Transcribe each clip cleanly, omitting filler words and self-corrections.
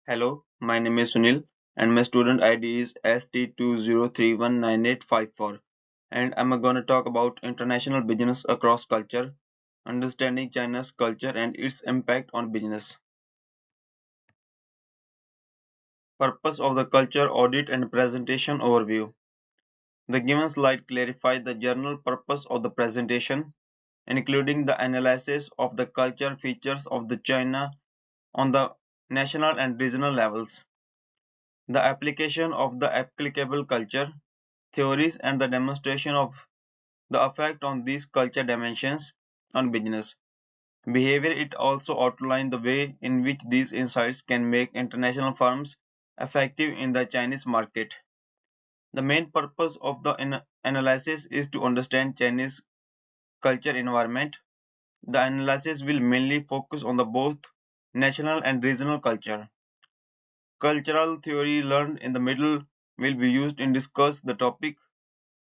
Hello, my name is Sunil and my student ID is ST20319854 and I'm going to talk about international business across culture, understanding China's culture and its impact on business. Purpose of the culture audit and presentation overview. The given slide clarifies the general purpose of the presentation, including the analysis of the culture features of the China on the national and regional levels, the application of the applicable culture theories and the demonstration of the effect on these culture dimensions on business behavior. It also outlines the way in which these insights can make international firms effective in the Chinese market. The main purpose of the analysis is to understand Chinese culture environment. The analysis will mainly focus on the both national and regional culture. Cultural theory learned in the middle will be used in discuss the topic.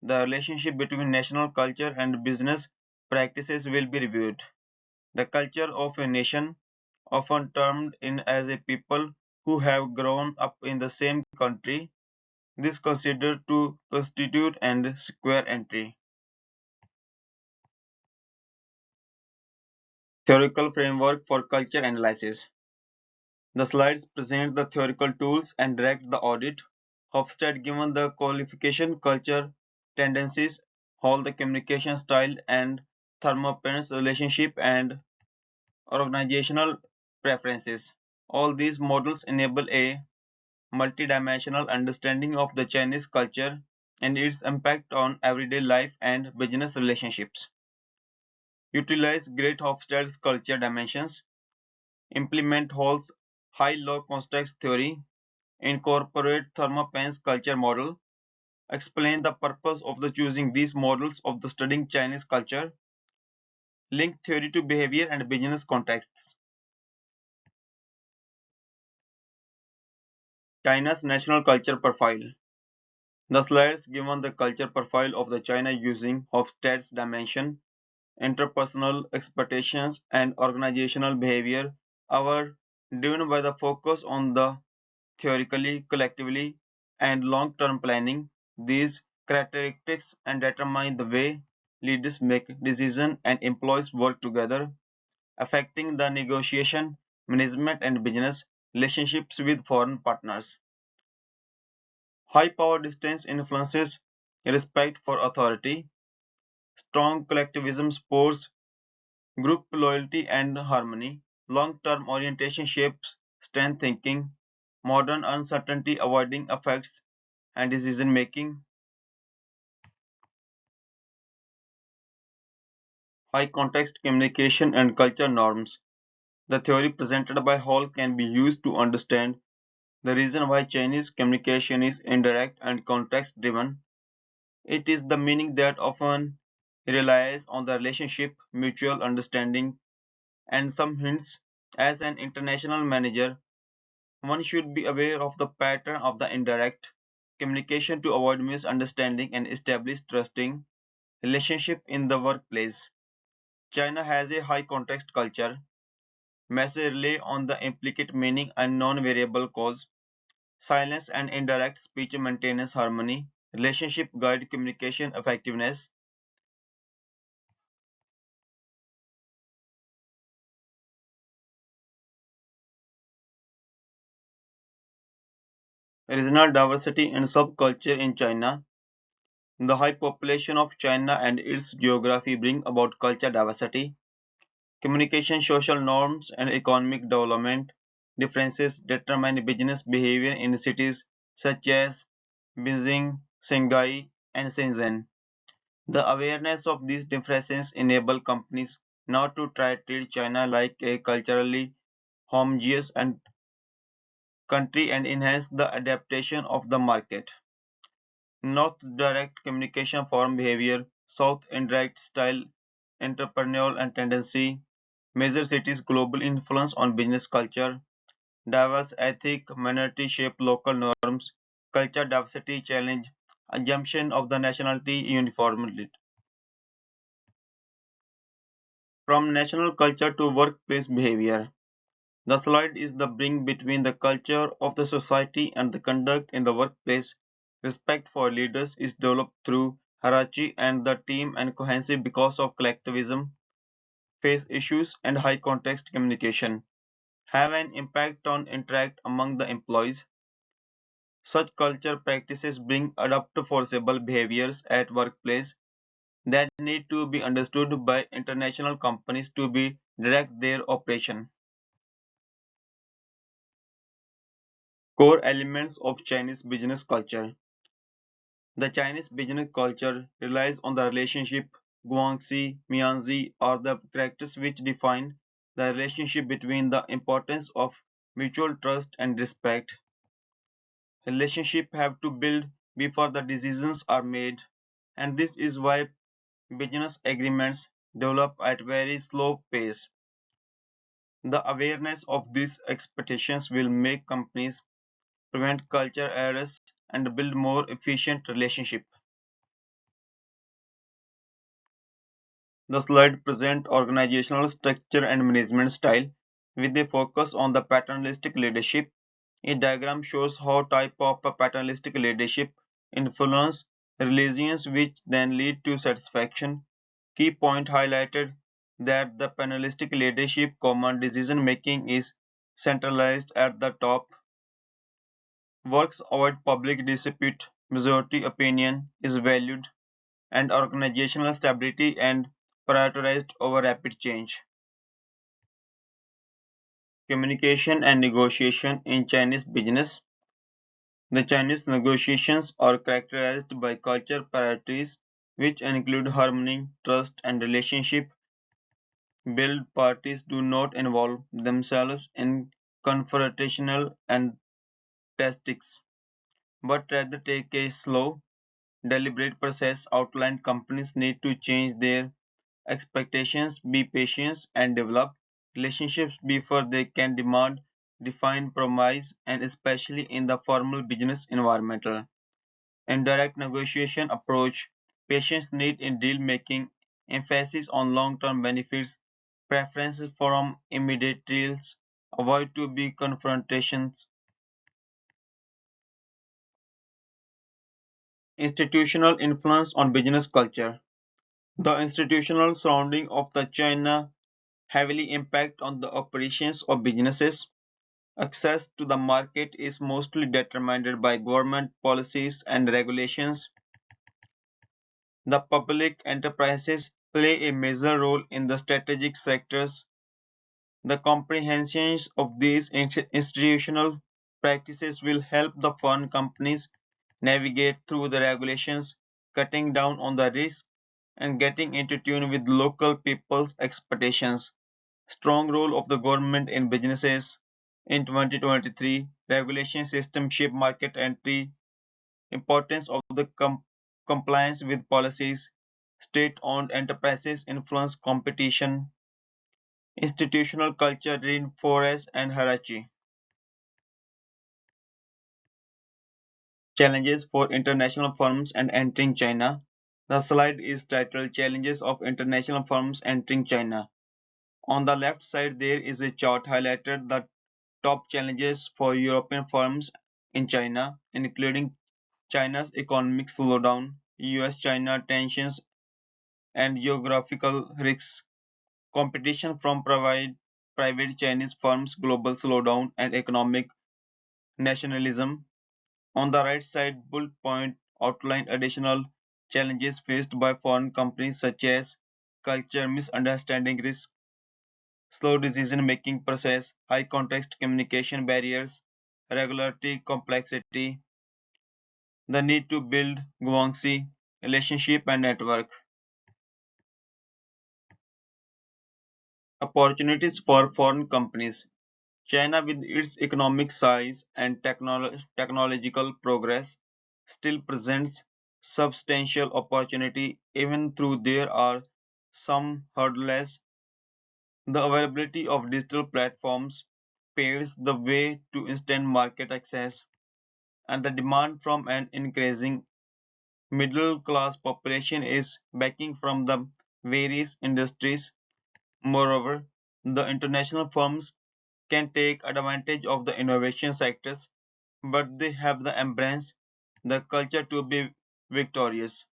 The relationship between national culture and business practices will be reviewed. The culture of a nation, often termed in as a people who have grown up in the same country, this considered to constitute and square entry. Theoretical framework for culture analysis. The slides present the theoretical tools and direct the audit. Hofstede given the qualification culture tendencies, Hall the communication style and Thermopylae's relationship and organizational preferences. All these models enable a multidimensional understanding of the Chinese culture and its impact on everyday life and business relationships. Utilize Great Hofstede's culture dimensions, implement Hall's high-low context theory, incorporate Thermopylae's culture model, explain the purpose of the choosing these models of the studying Chinese culture, link theory to behavior and business contexts. China's national culture profile. The slides given the culture profile of the China using Hofstede's dimension, interpersonal expectations, and organizational behavior are driven by the focus on the theoretically, collectively, and long-term planning. These characteristics and determine the way leaders make decisions and employees work together, affecting the negotiation, management, and business relationships with foreign partners. High power distance influences respect for authority. Strong collectivism supports group loyalty and harmony. Long-term orientation shapes strength thinking. Modern uncertainty avoiding effects and decision making. High context communication and culture norms. The theory presented by Hall can be used to understand the reason why Chinese communication is indirect and context driven. It is the meaning that often relies on the relationship, mutual understanding, and some hints. As an international manager, one should be aware of the pattern of the indirect communication to avoid misunderstanding and establish trusting relationship in the workplace. China has a high context culture. Message rely on the implicit meaning and non-variable cause. Silence and indirect speech maintenance harmony. Relationship guide communication effectiveness. Regional diversity and subculture in China. The high population of China and its geography bring about culture diversity. Communication, social norms, and economic development differences determine business behavior in cities such as Beijing, Shanghai, and Shenzhen. The awareness of these differences enable companies not to try to treat China like a culturally homogeneous and country and enhance the adaptation of the market. North direct communication form behavior, South indirect style entrepreneurial and tendency, major cities global influence on business culture, diverse ethnic minority shape local norms, culture diversity challenge, assumption of the nationality uniformity. From national culture to workplace behavior. The slide is the bridge between the culture of the society and the conduct in the workplace. Respect for leaders is developed through hierarchy and the team and cohesive because of collectivism, face issues and high context communication. Have an impact on interact among the employees. Such culture practices bring adaptable behaviors at workplace that need to be understood by international companies to be direct their operation. Core elements of Chinese business culture. The Chinese business culture relies on the relationship Guangxi, Mianzi are the characters which define the relationship between the importance of mutual trust and respect. Relationships have to build before the decisions are made, and this is why business agreements develop at very slow pace. The awareness of these expectations will make companies prevent culture errors and build more efficient relationships. The slide presents organizational structure and management style with a focus on the paternalistic leadership. A diagram shows how type of a paternalistic leadership influence relations which then lead to satisfaction. Key point highlighted that the paternalistic leadership command decision making is centralized at the top. Works avoid public dispute, majority opinion is valued, and organizational stability and prioritized over rapid change. Communication and negotiation in Chinese business. The Chinese negotiations are characterized by culture priorities, which include harmony, trust, and relationship build. Parties do not involve themselves in confrontational and tactics, but rather take a slow, deliberate process outlined. Companies need to change their expectations, be patient, and develop relationships before they can demand defined promise, and especially in the formal business environment. Indirect negotiation approach, patience need in deal making, emphasis on long term benefits, preferences from immediate deals, avoid to be confrontations. Institutional influence on business culture. The institutional surrounding of the China heavily impact on the operations of businesses. Access to the market is mostly determined by government policies and regulations. The public enterprises play a major role in the strategic sectors. The comprehension of these institutional practices will help the foreign companies navigate through the regulations, cutting down on the risk and getting into tune with local people's expectations. Strong role of the government in businesses. In 2023, regulation system shape market entry, importance of the compliance with policies, state-owned enterprises influence competition, institutional culture reinforce and hierarchy. Challenges for international firms and entering China. The slide is titled Challenges of International Firms Entering China. On the left side, there is a chart highlighted the top challenges for European firms in China, including China's economic slowdown, US-China tensions, and geographical risks, competition from private Chinese firms, global slowdown, and economic nationalism. On the right side, bullet point outline additional challenges faced by foreign companies such as culture misunderstanding risk, slow decision-making process, high context communication barriers, regulatory complexity, the need to build Guangxi relationship and network. Opportunities for foreign companies. China, with its economic size and technological progress, still presents substantial opportunity even though there are some hurdles. The availability of digital platforms paves the way to instant market access, and the demand from an increasing middle class population is backing from the various industries. Moreover, the international firms can take advantage of the innovation sectors, but they have the embrace the culture to be victorious.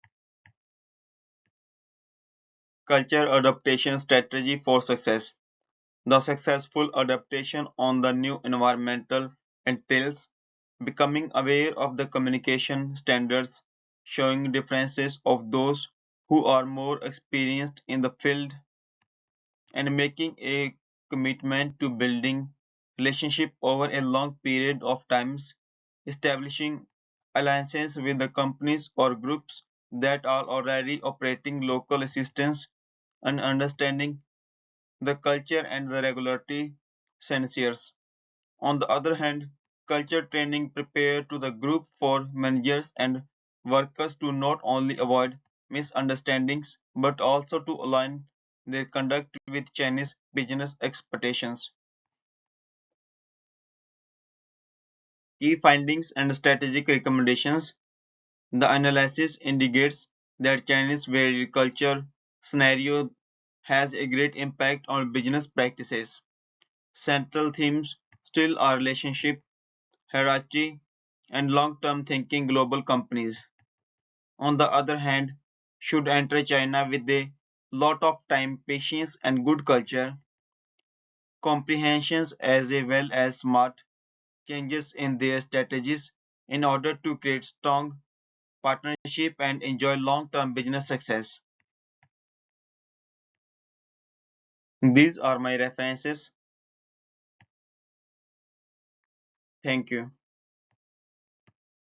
Culture adaptation strategy for success. The successful adaptation on the new environmental entails becoming aware of the communication standards, showing differences of those who are more experienced in the field, and making a commitment to building relationship over a long period of times, establishing alliances with the companies or groups that are already operating local assistance, and understanding the culture and the regulatory sensors. On the other hand, culture training prepare to the group for managers and workers to not only avoid misunderstandings but also to align their conduct with Chinese business expectations. Key findings and strategic recommendations. The analysis indicates that Chinese varied culture scenario has a great impact on business practices. Central themes still are relationship, hierarchy, and long-term thinking global companies. On the other hand, should enter China with a lot of time, patience, and good culture, comprehensions as well as smart changes in their strategies in order to create strong partnership and enjoy long-term business success. These are my references. Thank you.